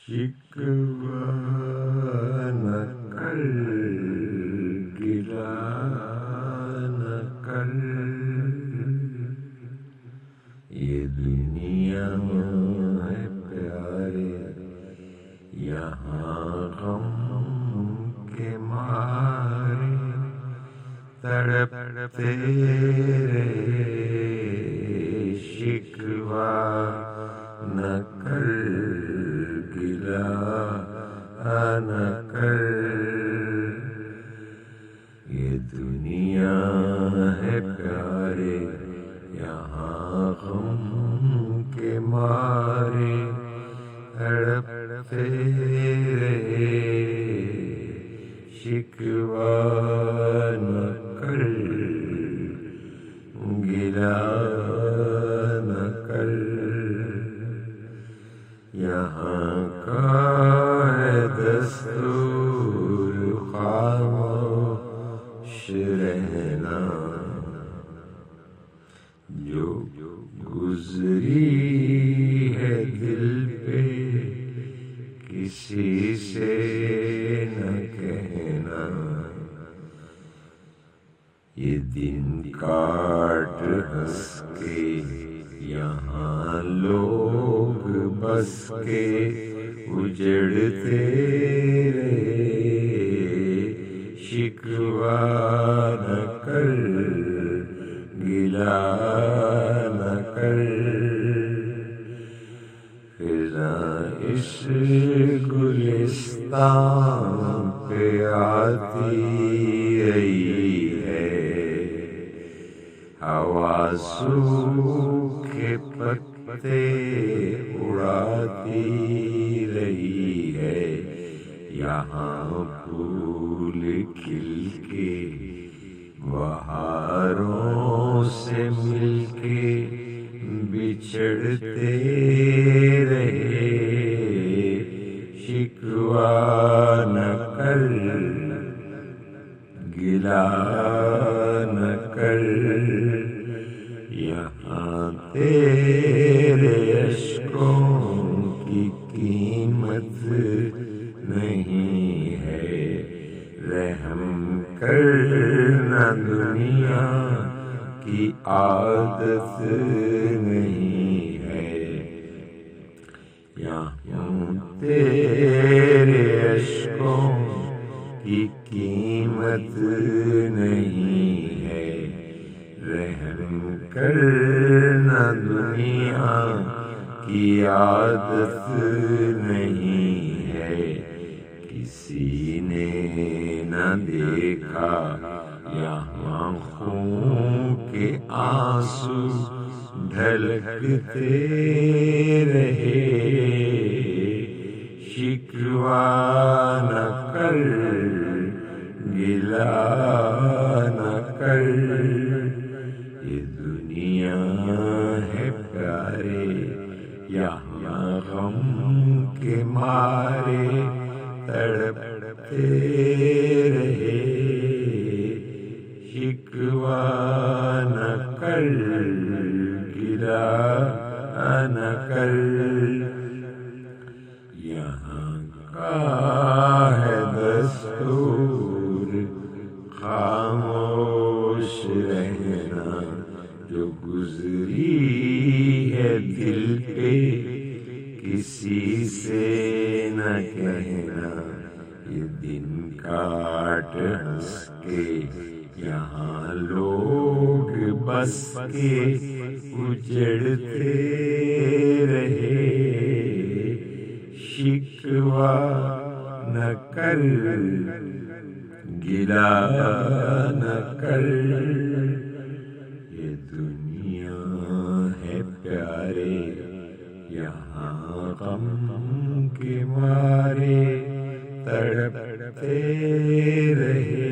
شکوہ نہ کر، گلہ نہ کر، یہ دنیا ہے پیارے، یہاں غم کے مارے تڑپتے رہے، شکوہ نہ کر، گلہ نہ کر، یہ دنیا ہے پیارے، یہاں غم کے مارے تڑپتے رہے، شکوہ نہ کر، گلہ نہ کر، یہاں کا ہے دستور خاموش رہنا، جو گزری ہے دل پہ کسی سے نہ کہنا، یہ دن کاٹ ہنس کے یہاں لوگ بس کے اجڑتے رہے، شکوہ نہ کر، گلہ نہ کر، خزاں اس گلستان پہ آتی رہی ہے، ہوا سوکھے پتے اڑاتی رہی ہے، یہاں پھول کھل کے بہاروں سے مل کے بچھڑتے رہے، شکوہ نہ کر، گلہ نہ کر، یہاں تیرے اشکوں کی قیمت نہیں ہے، رحم کرنا دنیا کی عادت نہیں ہے، یہاں تیرے اشکوں کی قیمت نہیں ہے، رحم کرنا دنیا کی عادت نہیں ہے، کسی نے نہ دیکھا یہاں خون کے آنسو ڈھلکتے رہے، شکوہ نہ کر، گلہ نہ کر، یہ دنیا ہے پیارے، یہاں غم کے مارے تڑپتے رہے، شکوہ نہ کر، گلہ نہ کر، یہاں کا ہے دستور خاموش رہنا، جو گزری ہے دل پہ کسی سے نہ کہنا، یہ دن کاٹ ہنس کے یہاں لوگ بس کے اجڑتے رہے، شکوہ نہ کر، گلہ نہ کر، یہ دنیا ہے پیارے، یہاں غم کے مارے تڑپتے رہے،